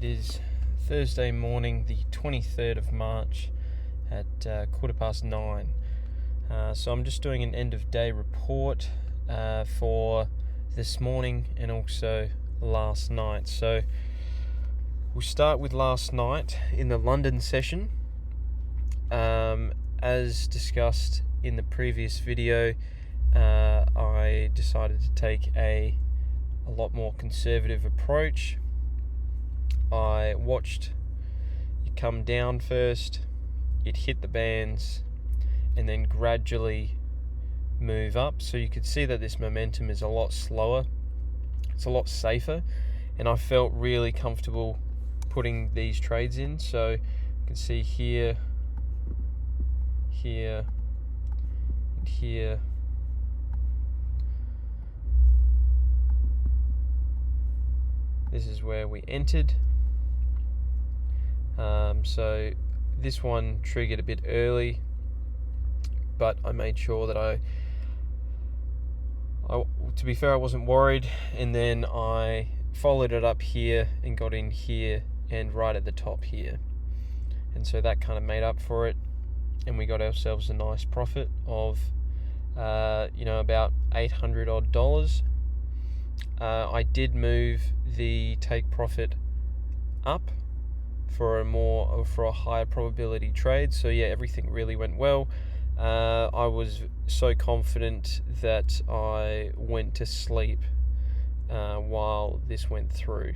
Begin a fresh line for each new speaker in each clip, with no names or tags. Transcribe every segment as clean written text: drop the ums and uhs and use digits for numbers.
It is Thursday morning, the 23rd of March at 9:15. So I'm just doing an end of day report for this morning and also last night. So we'll start with last night in the London session. As discussed in the previous video, I decided to take a lot more conservative approach. I watched it come down first, it hit the bands, and then gradually move up. So you could see that this momentum is a lot slower, it's a lot safer, and I felt really comfortable putting these trades in. So you can see here, here, and here. This is where we entered. So this one triggered a bit early, but I made sure that to be fair, I wasn't worried, and then I followed it up here and got in here and right at the top here, and so that kind of made up for it, and we got ourselves a nice profit of about $800 odd. I did move the take profit up for a higher probability trade. So yeah, everything really went well. I was so confident that I went to sleep while this went through.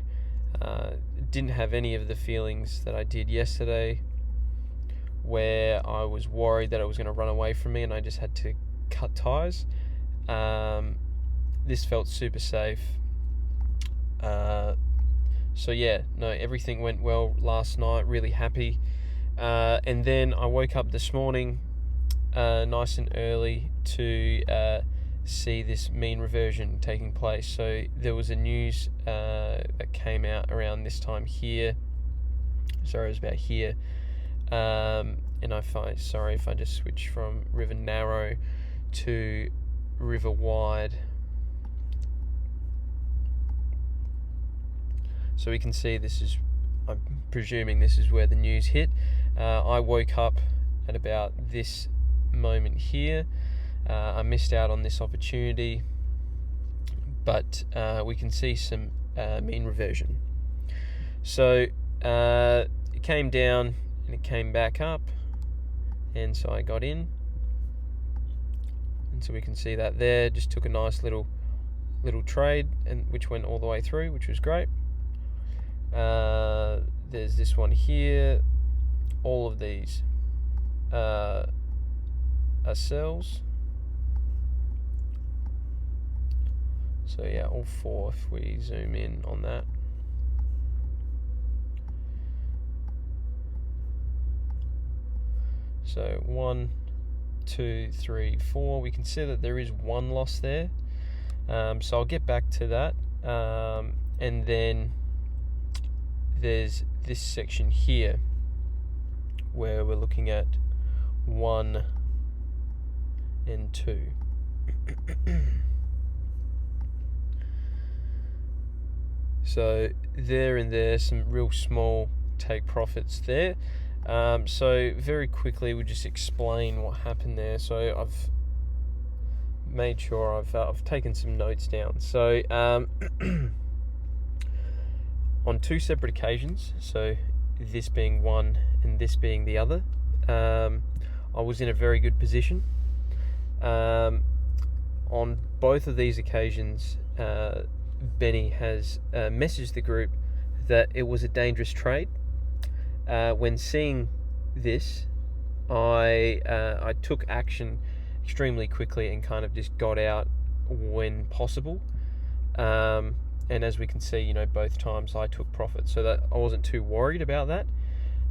Didn't have any of the feelings that I did yesterday, where I was worried that it was going to run away from me and I just had to cut ties. This felt super safe. So yeah, no, everything went well last night, really happy. And then I woke up this morning nice and early to see this mean reversion taking place. So there was a news that came out around this time here. Sorry, it was about here. And sorry if I just switch from river narrow to river wide. So we can see I'm presuming this is where the news hit. I woke up at about this moment here. I missed out on this opportunity, but we can see some mean reversion. So it came down and it came back up, and so I got in. And so we can see that there, just took a nice little trade, and which went all the way through, which was great. There's this one here. All of these are sells. So yeah, all four, if we zoom in on that. So 1, 2, 3, 4. We can see that there is one loss there. So I'll get back to that. And then there's this section here where we're looking at 1 and 2. So there and there, some real small take profits there. So very quickly we'll just explain what happened there. So I've made sure I've taken some notes down. So on two separate occasions, so this being one and this being the other, I was in a very good position. On both of these occasions, Benny has messaged the group that it was a dangerous trade. When seeing this, I took action extremely quickly and kind of just got out when possible. And as we can see, both times I took profit, so that I wasn't too worried about that.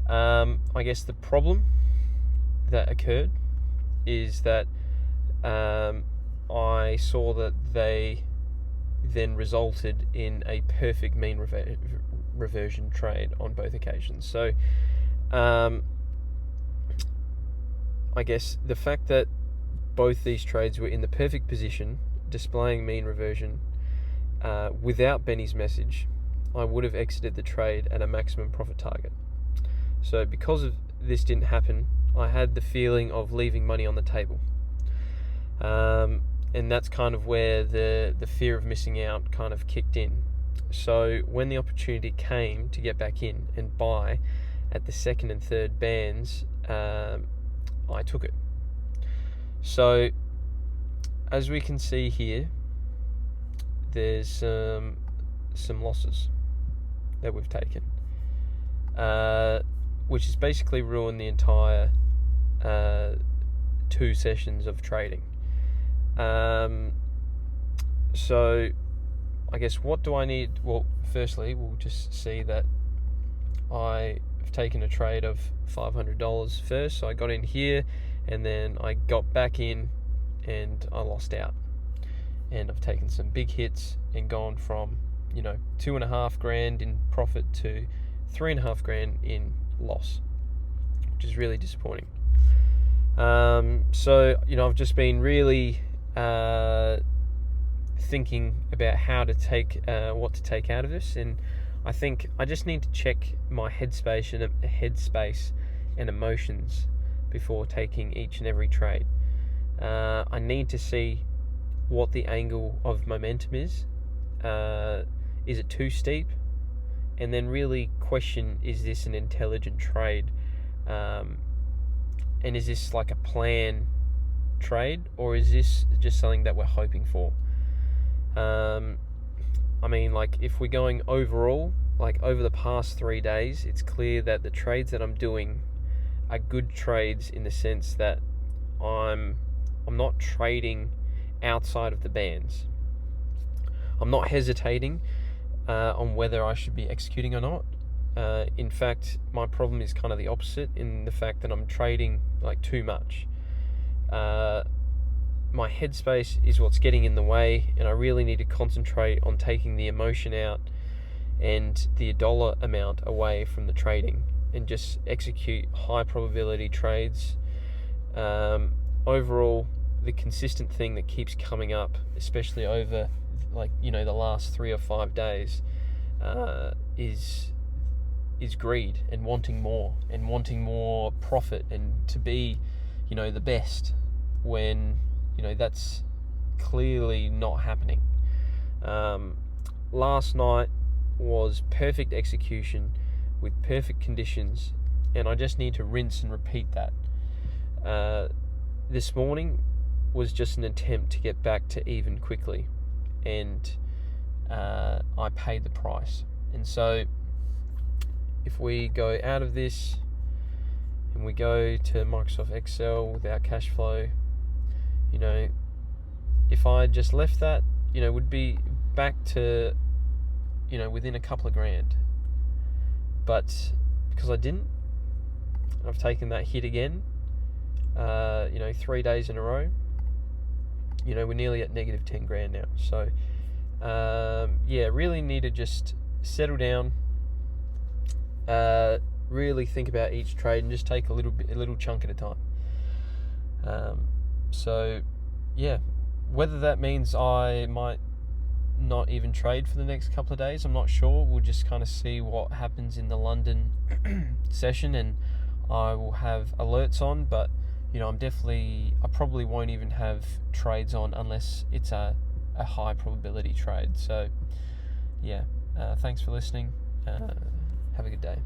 I guess the problem that occurred is that I saw that they then resulted in a perfect mean reversion trade on both occasions. So I guess the fact that both these trades were in the perfect position, displaying mean reversion, without Benny's message, I would have exited the trade at a maximum profit target. So because of this didn't happen, I had the feeling of leaving money on the table. And that's kind of where the fear of missing out kind of kicked in. So when the opportunity came to get back in and buy at the second and third bands, I took it. So as we can see here, there's some losses that we've taken, which has basically ruined the entire 2 sessions of trading. So I guess what do I need? Well, firstly, we'll just see that I've taken a trade of $500 first. So I got in here and then I got back in and I lost out. And I've taken some big hits and gone from, $2.5 grand in profit to $3.5 grand in loss, which is really disappointing. So, I've just been really thinking about how to take, what to take out of this, and I think I just need to check my headspace and emotions before taking each and every trade. I need to see what the angle of momentum is. Is it too steep? And then really question, is this an intelligent trade? And is this like a plan trade, or is this just something that we're hoping for? If we're going overall, over the past 3 days, it's clear that the trades that I'm doing are good trades in the sense that I'm not trading outside of the bands. I'm not hesitating on whether I should be executing or not. In fact, my problem is kind of the opposite, in the fact that I'm trading too much. My headspace is what's getting in the way, and I really need to concentrate on taking the emotion out and the dollar amount away from the trading and just execute high probability trades. Overall, the consistent thing that keeps coming up, especially over the last 3 or 5 days, is greed and wanting more profit and to be the best, when that's clearly not happening. Last night was perfect execution with perfect conditions, and I just need to rinse and repeat that. This morning was just an attempt to get back to even quickly, and I paid the price. And so if we go out of this and we go to Microsoft Excel with our cash flow, if I just left that, would be back to within a couple of grand. But because I didn't, I've taken that hit again, 3 days in a row. We're nearly at negative 10 grand now. So really need to just settle down, really think about each trade and just take a little chunk at a time. Whether that means I might not even trade for the next couple of days, I'm not sure. We'll just kind of see what happens in the London session, and I will have alerts on, but I probably won't even have trades on unless it's a high probability trade. So thanks for listening. Have a good day.